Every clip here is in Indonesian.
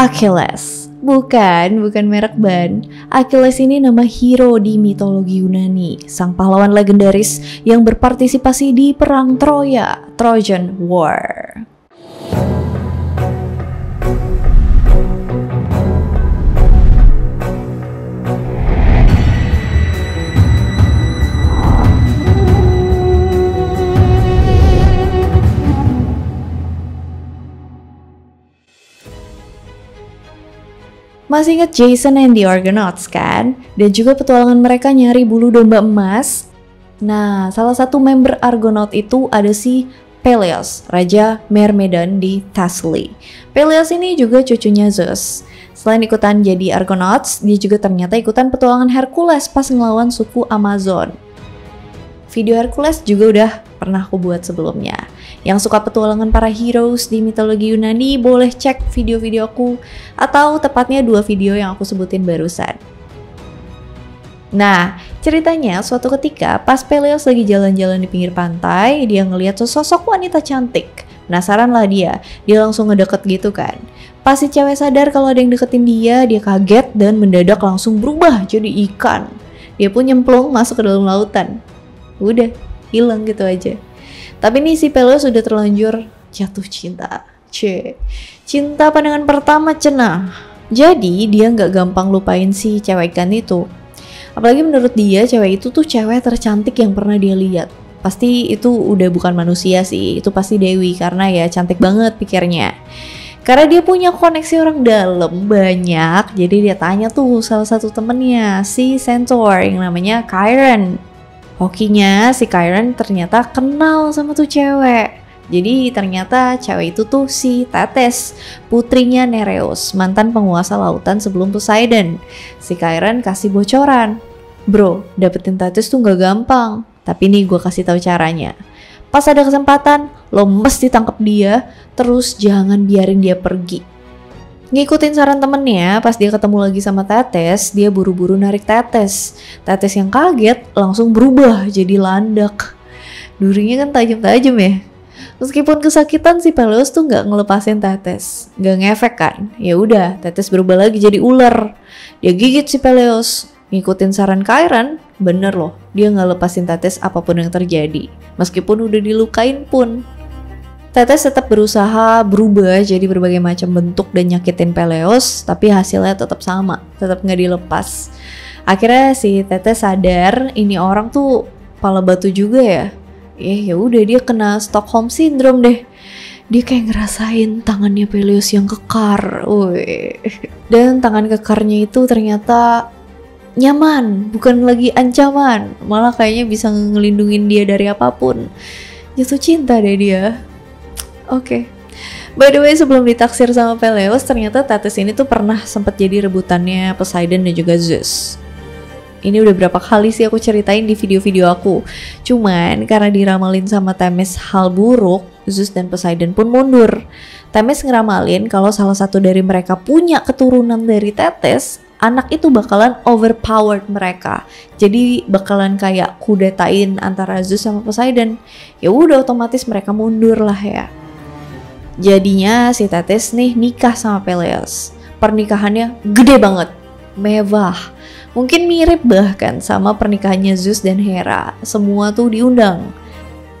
Achilles. Bukan merek ban. Achilles ini nama hero di mitologi Yunani, sang pahlawan legendaris yang berpartisipasi di perang Troya, Trojan War. Masih ingat Jason and the Argonauts kan? Dan juga petualangan mereka nyari bulu domba emas. Nah, salah satu member Argonaut itu ada si Peleus, Raja Myrmidon di Thessaly. Peleus ini juga cucunya Zeus. Selain ikutan jadi Argonauts, dia juga ternyata ikutan petualangan Hercules pas ngelawan suku Amazon. Video Hercules juga udah pernah aku buat sebelumnya. Yang suka petualangan para heroes di mitologi Yunani boleh cek video-video aku, atau tepatnya 2 video yang aku sebutin barusan. Nah, ceritanya suatu ketika pas Peleus lagi jalan-jalan di pinggir pantai, dia ngeliat sosok wanita cantik. Penasaran lah dia langsung ngedeket gitu kan. Pas si cewek sadar kalau ada yang deketin dia kaget dan mendadak langsung berubah jadi ikan. Dia pun nyemplung masuk ke dalam lautan. Udah, hilang gitu aja. Tapi nih si Peleus sudah terlanjur jatuh cinta. Cinta pandangan pertama cenah. Jadi dia nggak gampang lupain si cewek ikan itu. Apalagi menurut dia cewek itu tuh cewek tercantik yang pernah dia lihat. Pasti itu udah bukan manusia sih, itu pasti dewi karena ya cantik banget pikirnya. Karena dia punya koneksi orang dalam banyak, jadi dia tanya tuh salah satu temennya, si Centaur yang namanya Chiron. Hokinya si Chiron ternyata kenal sama tuh cewek. Jadi ternyata cewek itu tuh si Thetis, putrinya Nereus, mantan penguasa lautan sebelum Poseidon. Si Chiron kasih bocoran. Bro, dapetin Thetis tuh gak gampang. Tapi nih gue kasih tahu caranya. Pas ada kesempatan, lo mesti tangkap dia, terus jangan biarin dia pergi. Ngikutin saran temennya, pas dia ketemu lagi sama Thetis, dia buru-buru narik Thetis. Thetis yang kaget langsung berubah jadi landak. Durinya kan tajam-tajam ya. Meskipun kesakitan si Peleus tuh nggak ngelepasin Thetis, nggak ngefek kan? Ya udah, Thetis berubah lagi jadi ular. Dia gigit si Peleus. Ngikutin saran Chiron, bener loh, dia nggak lepasin Thetis apapun yang terjadi. Meskipun udah dilukain pun. Thetis tetap berusaha berubah jadi berbagai macam bentuk dan nyakitin Peleus, tapi hasilnya tetap sama, tetap nggak dilepas. Akhirnya si Thetis sadar ini orang tuh pala batu juga ya. Ya udah dia kena Stockholm Syndrome deh. Dia kayak ngerasain tangannya Peleus yang kekar. Dan tangan kekarnya itu ternyata nyaman, bukan lagi ancaman. Malah kayaknya bisa ngelindungin dia dari apapun. Jatuh cinta deh dia. Oke. By the way, sebelum ditaksir sama Peleus, ternyata Thetis ini tuh pernah sempat jadi rebutannya Poseidon dan juga Zeus. Ini udah berapa kali sih aku ceritain di video-video aku. Cuman karena diramalin sama Themis hal buruk, Zeus dan Poseidon pun mundur. Themis ngeramalin kalau salah satu dari mereka punya keturunan dari Thetis, anak itu bakalan overpowered mereka. Jadi bakalan kayak kudetain antara Zeus sama Poseidon. Ya udah otomatis mereka mundur lah ya. Jadinya si Thetis nih nikah sama Peleus. Pernikahannya gede banget, mewah. Mungkin mirip bahkan sama pernikahannya Zeus dan Hera. Semua tuh diundang.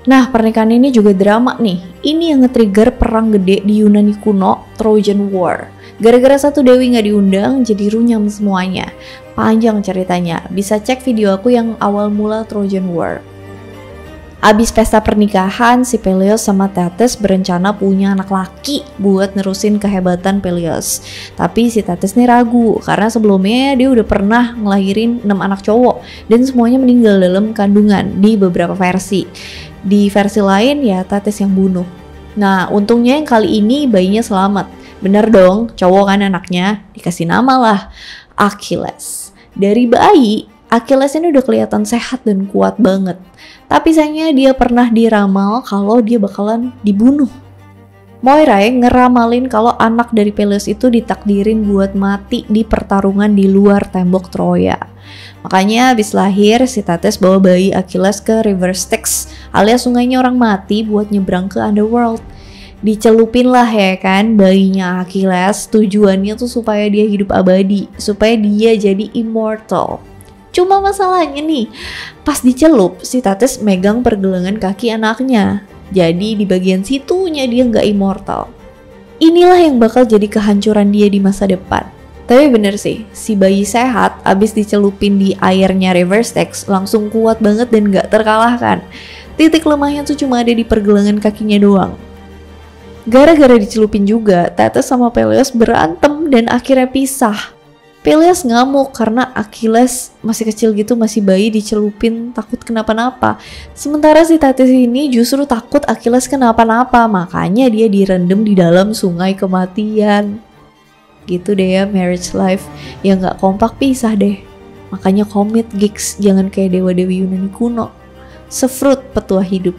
Nah, pernikahan ini juga drama nih. Ini yang nge-trigger perang gede di Yunani kuno, Trojan War. Gara-gara satu dewi nggak diundang, jadi runyam semuanya. Panjang ceritanya, bisa cek video aku yang awal mula Trojan War. Abis pesta pernikahan, si Peleus sama Thetis berencana punya anak laki buat nerusin kehebatan Peleus. Tapi si Thetis nih ragu, karena sebelumnya dia udah pernah ngelahirin 6 anak cowok dan semuanya meninggal dalam kandungan di beberapa versi. Di versi lain ya Thetis yang bunuh. Nah, untungnya yang kali ini bayinya selamat. Bener dong, cowok kan anaknya, dikasih nama lah Achilles. Dari bayi, Achilles ini udah kelihatan sehat dan kuat banget. Tapi sayangnya dia pernah diramal kalau dia bakalan dibunuh. Moirai ngeramalin kalau anak dari Peleus itu ditakdirin buat mati di pertarungan di luar tembok Troya. Makanya abis lahir si Thetis bawa bayi Achilles ke River Styx alias sungainya orang mati buat nyebrang ke Underworld. Dicelupin lah ya kan bayinya Achilles, tujuannya tuh supaya dia hidup abadi, supaya dia jadi immortal. Cuma masalahnya nih, pas dicelup si Thetis megang pergelangan kaki anaknya. Jadi di bagian situnya dia nggak immortal. Inilah yang bakal jadi kehancuran dia di masa depan. Tapi bener sih, si bayi sehat abis dicelupin di airnya River Styx langsung kuat banget dan gak terkalahkan. Titik lemahnya tuh cuma ada di pergelangan kakinya doang. Gara-gara dicelupin juga, Thetis sama Peleus berantem dan akhirnya pisah. Peleus ngamuk karena Achilles masih kecil gitu, masih bayi dicelupin, takut kenapa-napa. Sementara si Thetis ini justru takut Achilles kenapa-napa, makanya dia direndam di dalam sungai kematian. Gitu deh ya marriage life, yang gak kompak pisah deh. Makanya komit gigs, jangan kayak dewa-dewi Yunani kuno. Sefruit petua hidup.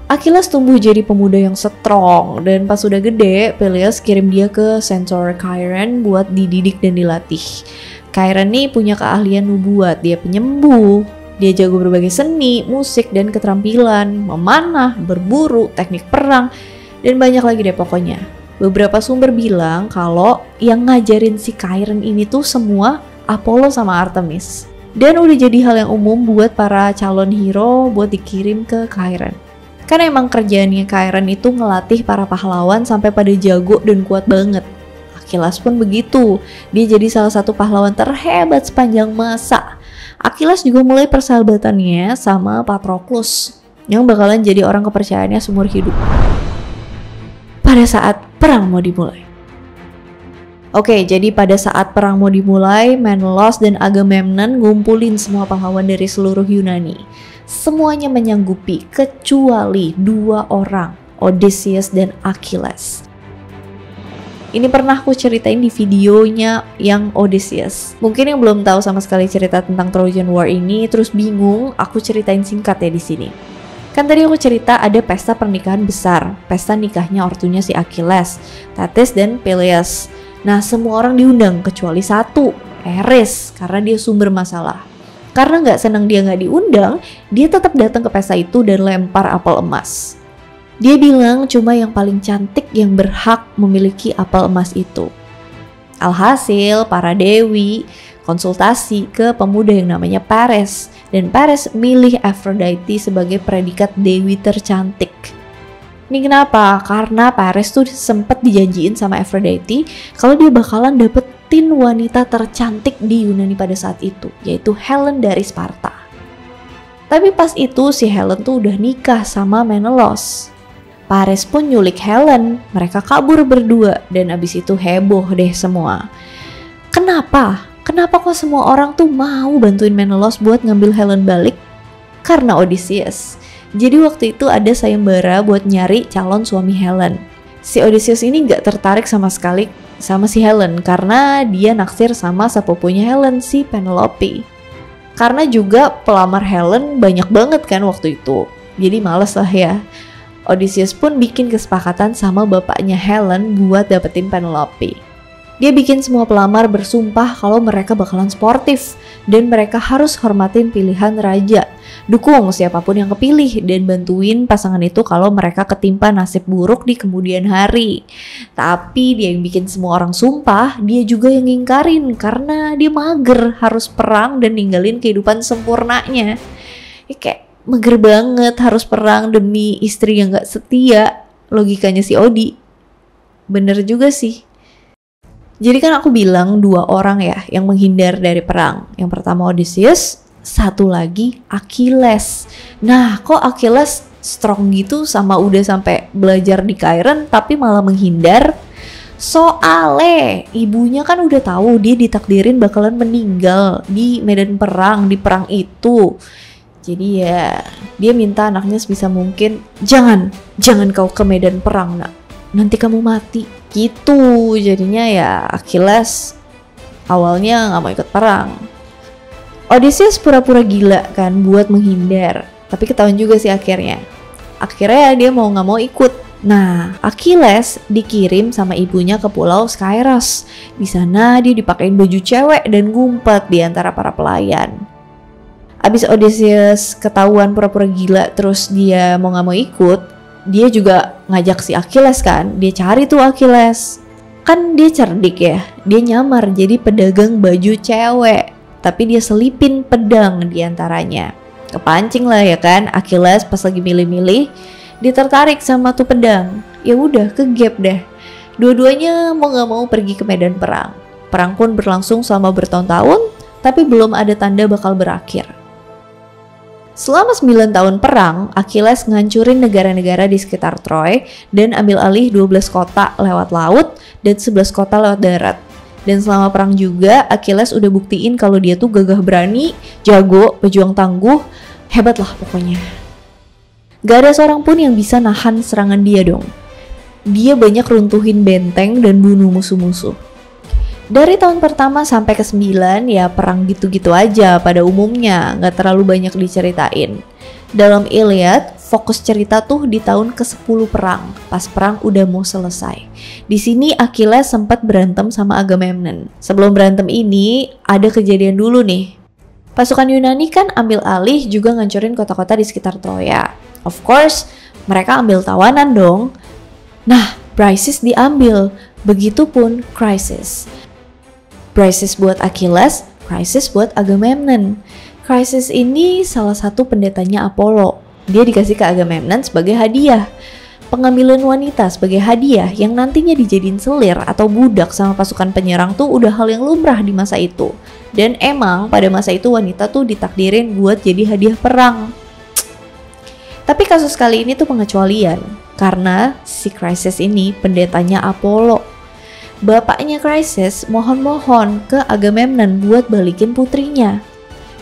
Achilles tumbuh jadi pemuda yang strong, dan pas udah gede, Peleus kirim dia ke Centaur Chiron buat dididik dan dilatih. Chiron nih punya keahlian nubuat, dia penyembuh, dia jago berbagai seni, musik, dan keterampilan, memanah, berburu, teknik perang, dan banyak lagi deh pokoknya. Beberapa sumber bilang kalau yang ngajarin si Chiron ini tuh semua Apollo sama Artemis. Dan udah jadi hal yang umum buat para calon hero buat dikirim ke Chiron. Kan emang kerjaannya Chiron itu ngelatih para pahlawan sampai pada jago dan kuat banget. Achilles pun begitu, dia jadi salah satu pahlawan terhebat sepanjang masa. Achilles juga mulai persahabatannya sama Patroclus, yang bakalan jadi orang kepercayaannya seumur hidup. Pada saat perang mau dimulai. Oke, jadi pada saat perang mau dimulai, Menelaus dan Agamemnon ngumpulin semua pahlawan dari seluruh Yunani. Semuanya menyanggupi kecuali 2 orang, Odysseus dan Achilles. Ini pernah aku ceritain di videonya yang Odysseus. Mungkin yang belum tahu sama sekali cerita tentang Trojan War ini terus bingung, aku ceritain singkat ya di sini. Kan tadi aku cerita ada pesta pernikahan besar, pesta nikahnya ortunya si Achilles, Thetis dan Peleus. Nah, semua orang diundang kecuali satu, Ares, karena dia sumber masalah. Karena nggak senang dia nggak diundang, dia tetap datang ke pesta itu dan lempar apel emas. Dia bilang cuma yang paling cantik yang berhak memiliki apel emas itu. Alhasil, para dewi konsultasi ke pemuda yang namanya Paris, dan Paris milih Aphrodite sebagai predikat dewi tercantik. Ini kenapa? Karena Paris tuh sempet dijanjiin sama Aphrodite kalau dia bakalan dapetin wanita tercantik di Yunani pada saat itu, yaitu Helen dari Sparta. Tapi pas itu si Helen tuh udah nikah sama Menelaus. Paris pun nyulik Helen, mereka kabur berdua dan abis itu heboh deh semua. Kenapa? Kenapa kok semua orang tuh mau bantuin Menelaus buat ngambil Helen balik? Karena Odysseus. Jadi waktu itu ada sayembara buat nyari calon suami Helen. Si Odysseus ini gak tertarik sama sekali sama si Helen karena dia naksir sama sepupunya Helen, si Penelope. Karena juga pelamar Helen banyak banget kan waktu itu. Jadi males lah ya. Odysseus pun bikin kesepakatan sama bapaknya Helen buat dapetin Penelope. Dia bikin semua pelamar bersumpah kalau mereka bakalan sportif dan mereka harus hormatin pilihan raja. Dukung siapapun yang kepilih dan bantuin pasangan itu kalau mereka ketimpa nasib buruk di kemudian hari. Tapi dia yang bikin semua orang sumpah, dia juga yang ngingkarin karena dia mager harus perang dan ninggalin kehidupan sempurnanya. Ya kayak mager banget harus perang demi istri yang gak setia, logikanya si Odi. Bener juga sih. Jadi kan aku bilang 2 orang ya yang menghindar dari perang. Yang pertama Odysseus, satu lagi Achilles. Nah, kok Achilles strong gitu sama udah sampai belajar di Chiron tapi malah menghindar? Soale ibunya kan udah tahu dia ditakdirin bakalan meninggal di medan perang, di perang itu. Jadi ya dia minta anaknya sebisa mungkin, jangan kau ke medan perang nak, nanti kamu mati gitu. Jadinya ya Achilles awalnya gak mau ikut perang. Odysseus pura-pura gila kan buat menghindar, tapi ketahuan juga sih akhirnya dia mau gak mau ikut. Nah, Achilles dikirim sama ibunya ke pulau Skyros. Di sana dia dipakein baju cewek dan ngumpet di antara para pelayan. Abis Odysseus ketahuan pura-pura gila terus dia mau gak mau ikut, dia juga ngajak si Achilles kan, dia cari tuh Achilles. Kan dia cerdik ya, dia nyamar jadi pedagang baju cewek, tapi dia selipin pedang diantaranya. Kepancing lah ya kan, Achilles pas lagi milih-milih, dia tertarik sama tuh pedang. Ya udah, kegap deh. Dua-duanya mau gak mau pergi ke medan perang. Perang pun berlangsung selama bertahun-tahun, tapi belum ada tanda bakal berakhir. Selama 9 tahun perang, Achilles ngancurin negara-negara di sekitar Troy dan ambil alih 12 kota lewat laut dan 11 kota lewat darat. Dan selama perang juga, Achilles udah buktiin kalau dia tuh gagah berani, jago, pejuang tangguh, hebat lah pokoknya. Gak ada seorang pun yang bisa nahan serangan dia dong. Dia banyak runtuhin benteng dan bunuh musuh-musuh. Dari tahun pertama sampai ke-9 ya perang gitu-gitu aja pada umumnya, gak terlalu banyak diceritain. Dalam Iliad, fokus cerita tuh di tahun ke-10 perang, pas perang udah mau selesai. Di sini Achilles sempat berantem sama Agamemnon. Sebelum berantem ini, ada kejadian dulu nih. Pasukan Yunani kan ambil alih juga ngancurin kota-kota di sekitar Troya. Of course, mereka ambil tawanan dong. Nah, Briseis diambil, begitupun Chryses. Chryses buat Achilles, Chryses buat Agamemnon. Chryses ini salah satu pendetanya Apollo. Dia dikasih ke Agamemnon sebagai hadiah. Pengambilan wanita sebagai hadiah yang nantinya dijadiin selir atau budak sama pasukan penyerang tuh udah hal yang lumrah di masa itu. Dan emang pada masa itu wanita tuh ditakdirin buat jadi hadiah perang. Tapi kasus kali ini tuh pengecualian, karena si Chryses ini pendetanya Apollo. Bapaknya Chryses mohon-mohon ke Agamemnon buat balikin putrinya.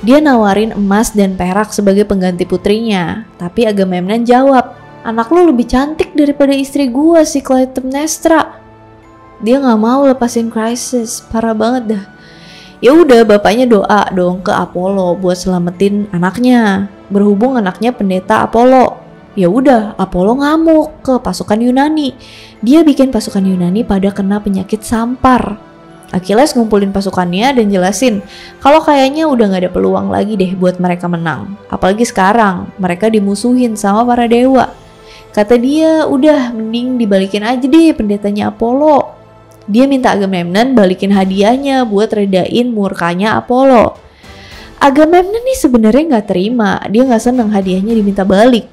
Dia nawarin emas dan perak sebagai pengganti putrinya. Tapi Agamemnon jawab, anak lu lebih cantik daripada istri gua si Clytemnestra. Dia gak mau lepasin Chryses, parah banget dah. Ya udah, bapaknya doa dong ke Apollo buat selamatin anaknya. Berhubung anaknya pendeta Apollo. Ya udah, Apollo ngamuk ke pasukan Yunani. Dia bikin pasukan Yunani pada kena penyakit sampar. Achilles ngumpulin pasukannya dan jelasin kalau kayaknya udah gak ada peluang lagi deh buat mereka menang. Apalagi sekarang, mereka dimusuhin sama para dewa. Kata dia, udah mending dibalikin aja deh pendetanya Apollo. Dia minta Agamemnon balikin hadiahnya buat redain murkanya Apollo. Agamemnon nih sebenarnya nggak terima, dia nggak seneng hadiahnya diminta balik.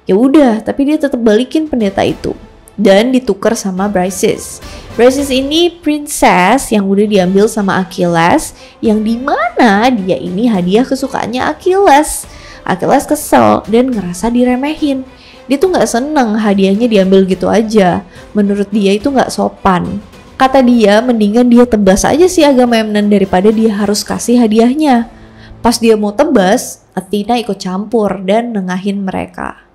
Ya udah, tapi dia tetap balikin pendeta itu dan ditukar sama Briseis. Briseis ini princess yang udah diambil sama Achilles, yang dimana dia ini hadiah kesukaannya Achilles. Achilles kesel dan ngerasa diremehin. Dia tuh nggak seneng hadiahnya diambil gitu aja. Menurut dia itu nggak sopan. Kata dia, mendingan dia tebas aja si Agamemnon daripada dia harus kasih hadiahnya. Pas dia mau tebas, Athena ikut campur dan nengahin mereka.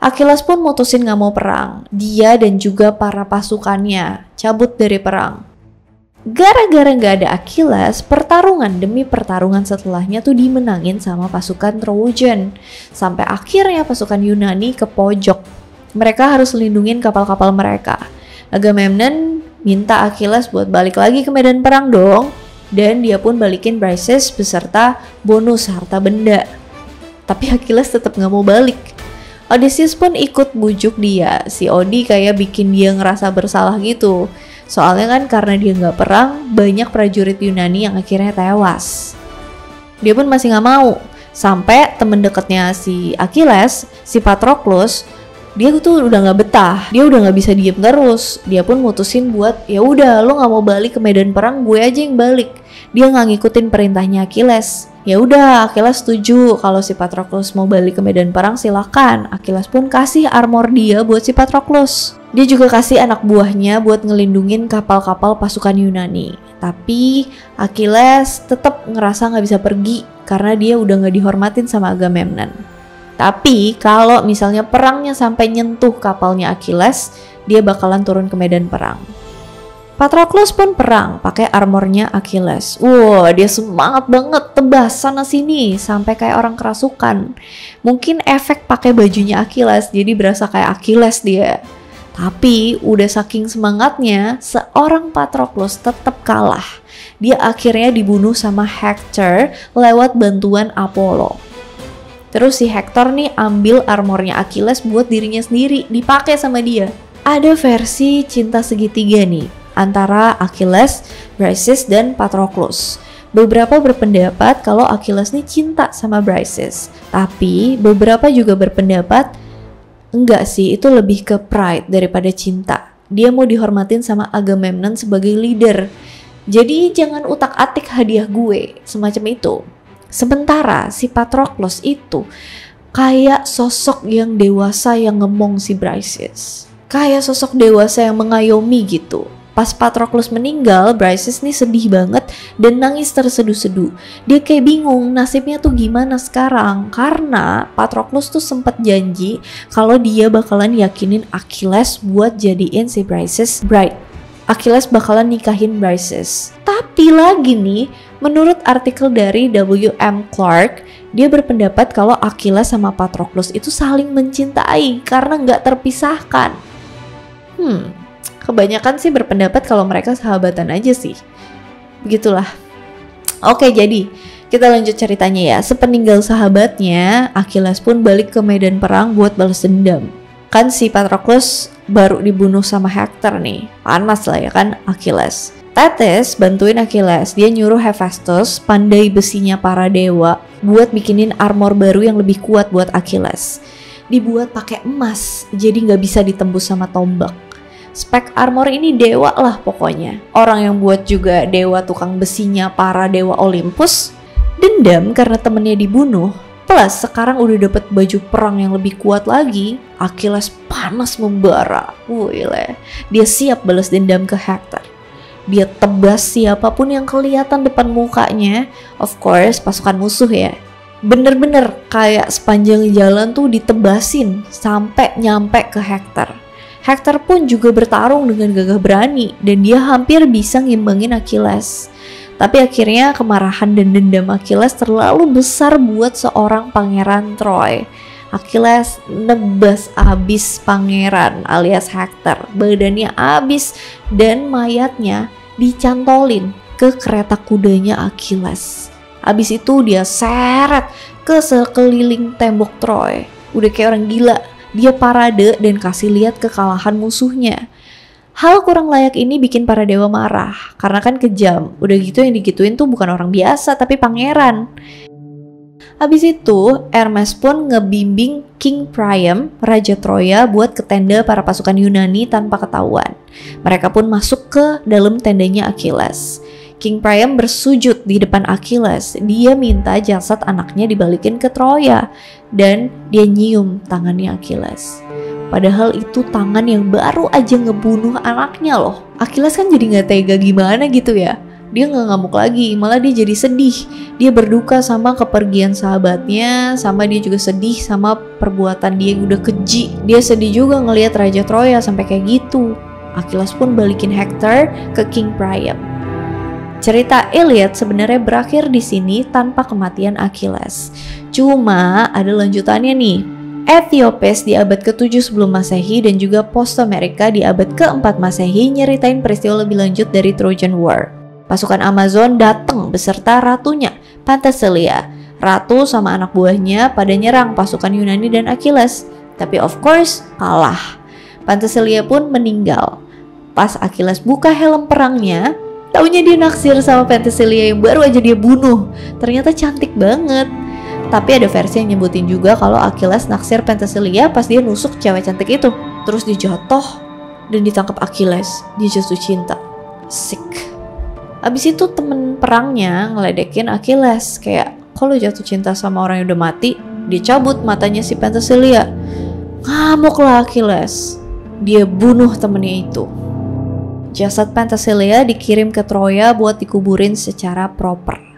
Achilles pun mutusin gak mau perang. Dia dan juga para pasukannya cabut dari perang. Gara-gara gak ada Achilles, pertarungan demi pertarungan setelahnya tuh dimenangin sama pasukan Trojan. Sampai akhirnya pasukan Yunani ke pojok. Mereka harus lindungin kapal-kapal mereka. Agamemnon minta Achilles buat balik lagi ke medan perang dong. Dan dia pun balikin Briseis beserta bonus harta benda. Tapi Achilles tetap gak mau balik. Odysseus pun ikut bujuk dia. Si Odi kayak bikin dia ngerasa bersalah gitu. Soalnya kan karena dia gak perang, banyak prajurit Yunani yang akhirnya tewas. Dia pun masih gak mau. Sampai temen deketnya si Achilles, si Patroclus, dia tuh udah gak betah. Dia udah gak bisa diem terus. Dia pun mutusin buat, ya udah lo gak mau balik ke medan perang, gue aja yang balik. Dia gak ngikutin perintahnya Achilles. Ya udah, Achilles setuju kalau si Patroclus mau balik ke medan perang, silakan. Achilles pun kasih armor dia buat si Patroclus. Dia juga kasih anak buahnya buat ngelindungin kapal-kapal pasukan Yunani. Tapi Achilles tetap ngerasa nggak bisa pergi karena dia udah nggak dihormatin sama Agamemnon. Tapi kalau misalnya perangnya sampai nyentuh kapalnya Achilles, dia bakalan turun ke medan perang. Patroclus pun perang pakai armornya Achilles. Wow, dia semangat banget, tebas sana sini sampai kayak orang kerasukan. Mungkin efek pakai bajunya Achilles jadi berasa kayak Achilles dia. Tapi udah saking semangatnya, seorang Patroclus tetap kalah. Dia akhirnya dibunuh sama Hector lewat bantuan Apollo. Terus si Hector nih ambil armornya Achilles buat dirinya sendiri, dipakai sama dia. Ada versi cinta segitiga nih antara Achilles, Briseis, dan Patroclus. Beberapa berpendapat kalau Achilles nih cinta sama Briseis, tapi beberapa juga berpendapat enggak sih, itu lebih ke pride daripada cinta. Dia mau dihormatin sama Agamemnon sebagai leader. Jadi jangan utak-atik hadiah gue, semacam itu. Sementara si Patroclus itu kayak sosok yang dewasa yang ngemong si Briseis. Kayak sosok dewasa yang mengayomi gitu. Pas Patroclus meninggal, Briseis nih sedih banget dan nangis terseduh-seduh. Dia kayak bingung nasibnya tuh gimana sekarang, karena Patroclus tuh sempat janji kalau dia bakalan yakinin Achilles buat jadiin si Briseis bride. Achilles bakalan nikahin Briseis. Tapi lagi nih, menurut artikel dari W.M. Clark, dia berpendapat kalau Achilles sama Patroclus itu saling mencintai karena nggak terpisahkan. Kebanyakan sih berpendapat kalau mereka sahabatan aja sih. Begitulah. Oke, jadi kita lanjut ceritanya ya. Sepeninggal sahabatnya, Achilles pun balik ke medan perang buat balas dendam. Kan si Patroclus baru dibunuh sama Hector nih. Panas lah ya kan Achilles. Thetis bantuin Achilles. Dia nyuruh Hephaestus, pandai besinya para dewa, buat bikinin armor baru yang lebih kuat buat Achilles. Dibuat pakai emas, jadi nggak bisa ditembus sama tombak. Spek armor ini dewa lah pokoknya. Orang yang buat juga dewa tukang besinya para dewa Olympus. Dendam karena temennya dibunuh. Plus sekarang udah dapet baju perang yang lebih kuat lagi. Achilles panas membara. Wih, dia siap balas dendam ke Hector. Dia tebas siapapun yang kelihatan depan mukanya. Of course pasukan musuh ya. Bener-bener kayak sepanjang jalan tuh ditebasin sampai nyampe ke Hector. Hector pun juga bertarung dengan gagah berani dan dia hampir bisa ngimbangin Achilles. Tapi akhirnya kemarahan dan dendam Achilles terlalu besar buat seorang pangeran Troy. Achilles nebas abis pangeran alias Hector. Badannya abis dan mayatnya dicantolin ke kereta kudanya Achilles. Abis itu dia seret ke sekeliling tembok Troy. Udah kayak orang gila. Dia parade dan kasih lihat kekalahan musuhnya. Hal kurang layak ini bikin para dewa marah, karena kan kejam. Udah gitu yang digituin tuh bukan orang biasa, tapi pangeran. Habis itu, Hermes pun ngebimbing King Priam, Raja Troya, buat ke tenda para pasukan Yunani tanpa ketahuan. Mereka pun masuk ke dalam tendanya Achilles. King Priam bersujud di depan Achilles. Dia minta jasad anaknya dibalikin ke Troya. Dan dia nyium tangannya Achilles. Padahal itu tangan yang baru aja ngebunuh anaknya loh. Achilles kan jadi gak tega gimana gitu ya. Dia gak ngamuk lagi, malah dia jadi sedih. Dia berduka sama kepergian sahabatnya. Sama dia juga sedih sama perbuatan dia yang udah keji. Dia sedih juga ngelihat Raja Troya sampai kayak gitu. Achilles pun balikin Hector ke King Priam. Cerita Iliad sebenarnya berakhir di sini tanpa kematian Achilles. Cuma ada lanjutannya nih. Ethiopes di abad ke-7 sebelum Masehi dan juga Post-America di abad ke-4 Masehi nyeritain peristiwa lebih lanjut dari Trojan War. Pasukan Amazon datang beserta ratunya, Penthesilea. Ratu sama anak buahnya pada nyerang pasukan Yunani dan Achilles. Tapi of course kalah. Penthesilea pun meninggal. Pas Achilles buka helm perangnya, taunya dia naksir sama Penthesilea yang baru aja dia bunuh. Ternyata cantik banget. Tapi ada versi yang nyebutin juga kalau Achilles naksir Penthesilea pas dia nusuk cewek cantik itu. Terus dia jatuh dan ditangkap Achilles. Dia jatuh cinta. Sick. Abis itu temen perangnya ngeledekin Achilles. Kayak, kalau jatuh cinta sama orang yang udah mati, dia cabut matanya si Penthesilea. Ngamuklah Achilles. Dia bunuh temennya itu. Jasad Penthesilea dikirim ke Troya buat dikuburin secara proper.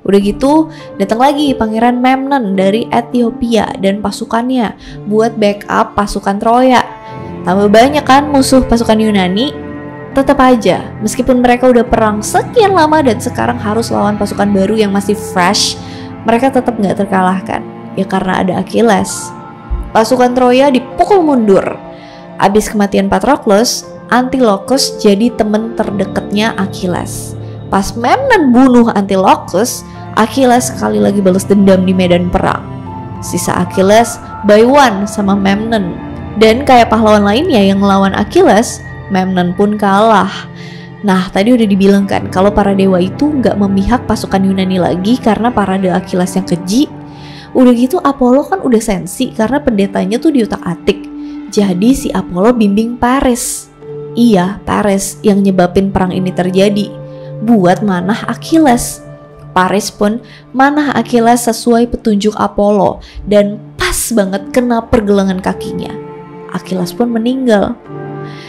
Udah gitu, datang lagi Pangeran Memnon dari Ethiopia dan pasukannya buat backup pasukan Troya. Tambah banyak kan musuh pasukan Yunani. Tetap aja, meskipun mereka udah perang sekian lama dan sekarang harus lawan pasukan baru yang masih fresh, mereka tetap gak terkalahkan. Ya karena ada Achilles. Pasukan Troya dipukul mundur. Abis kematian Patroclus, Antilochus jadi temen terdekatnya Achilles. Pas Memnon bunuh Antilochus, Achilles sekali lagi balas dendam di medan perang. Sisa Achilles by one sama Memnon. Dan kayak pahlawan lainnya yang ngelawan Achilles, Memnon pun kalah. Nah, tadi udah dibilang kan kalau para dewa itu nggak memihak pasukan Yunani lagi karena parade Achilles yang keji. Udah gitu Apollo kan udah sensi karena pendetanya tuh diutak-atik. Jadi si Apollo bimbing Paris. Iya, Paris yang nyebabin perang ini terjadi buat manah Achilles. Paris pun manah Achilles sesuai petunjuk Apollo dan pas banget kena pergelangan kakinya. Achilles pun meninggal.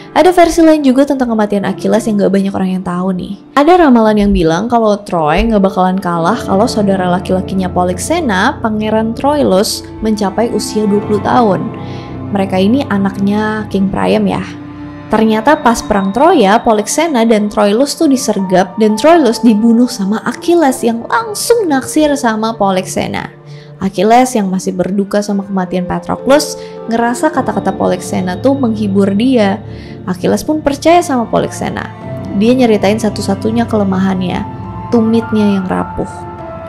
Ada versi lain juga tentang kematian Achilles yang gak banyak orang yang tahu nih. Ada ramalan yang bilang kalau Troy gak bakalan kalah kalau saudara laki-lakinya Polyxena, Pangeran Troilus, mencapai usia 20 tahun. Mereka ini anaknya King Priam ya. Ternyata pas perang Troya, Polyxena dan Troilus tuh disergap dan Troilus dibunuh sama Achilles yang langsung naksir sama Polyxena. Achilles yang masih berduka sama kematian Patroclus ngerasa kata-kata Polyxena tuh menghibur dia. Achilles pun percaya sama Polyxena. Dia nyeritain satu-satunya kelemahannya, tumitnya yang rapuh.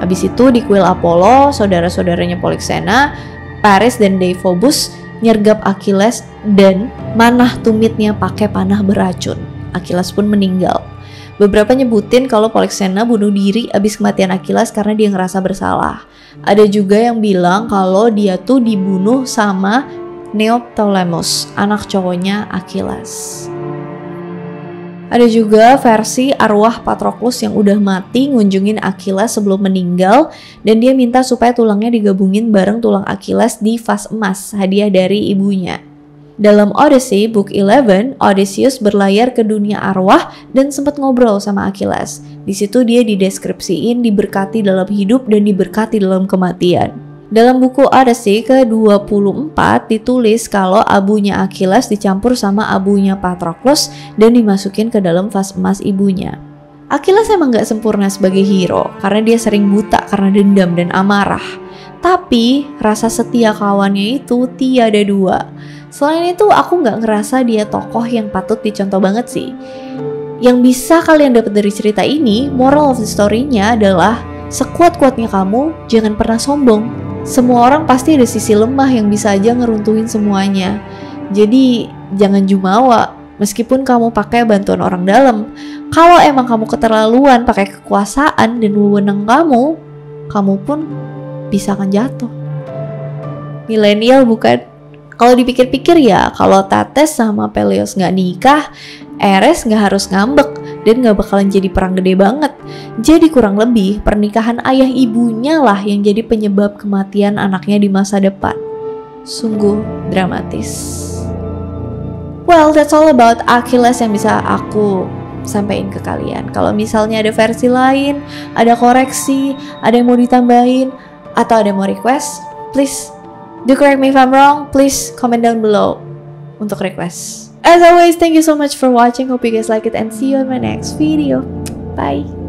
Habis itu di kuil Apollo, saudara-saudaranya Polyxena, Paris dan Deiphobus nyergap Achilles dan manah tumitnya pakai panah beracun. Achilles pun meninggal. Beberapa nyebutin kalau Polyxena bunuh diri abis kematian Achilles karena dia ngerasa bersalah. Ada juga yang bilang kalau dia tuh dibunuh sama Neoptolemus, anak cowoknya Achilles. Ada juga versi arwah Patroclus yang udah mati ngunjungin Achilles sebelum meninggal dan dia minta supaya tulangnya digabungin bareng tulang Achilles di vas emas, hadiah dari ibunya. Dalam Odyssey, Book 11, Odysseus berlayar ke dunia arwah dan sempat ngobrol sama Achilles. Di situ dia dideskripsiin diberkati dalam hidup dan diberkati dalam kematian. Dalam buku Odyssey ke-24 ditulis kalau abunya Achilles dicampur sama abunya Patroclus dan dimasukin ke dalam vas emas ibunya. Achilles emang gak sempurna sebagai hero karena dia sering buta karena dendam dan amarah. Tapi rasa setia kawannya itu tiada dua. Selain itu aku gak ngerasa dia tokoh yang patut dicontoh banget sih. Yang bisa kalian dapat dari cerita ini, moral of the story-nya adalah sekuat-kuatnya kamu, jangan pernah sombong. Semua orang pasti ada sisi lemah yang bisa aja ngeruntuhin semuanya. Jadi jangan jumawa, meskipun kamu pakai bantuan orang dalam. Kalau emang kamu keterlaluan pakai kekuasaan dan wewenang kamu pun bisa akan jatuh. Milenial bukan? Kalau dipikir-pikir ya, kalau Thates sama Peleus nggak nikah, Ares nggak harus ngambek dan nggak bakalan jadi perang gede banget. Jadi kurang lebih pernikahan ayah ibunya lah yang jadi penyebab kematian anaknya di masa depan. Sungguh dramatis. Well, that's all about Achilles yang bisa aku sampaikan ke kalian. Kalau misalnya ada versi lain, ada koreksi, ada yang mau ditambahin, atau ada yang mau request, please do correct me if I'm wrong. Please comment down below untuk request. As always, thank you so much for watching. Hope you guys like it and see you in my next video. Bye.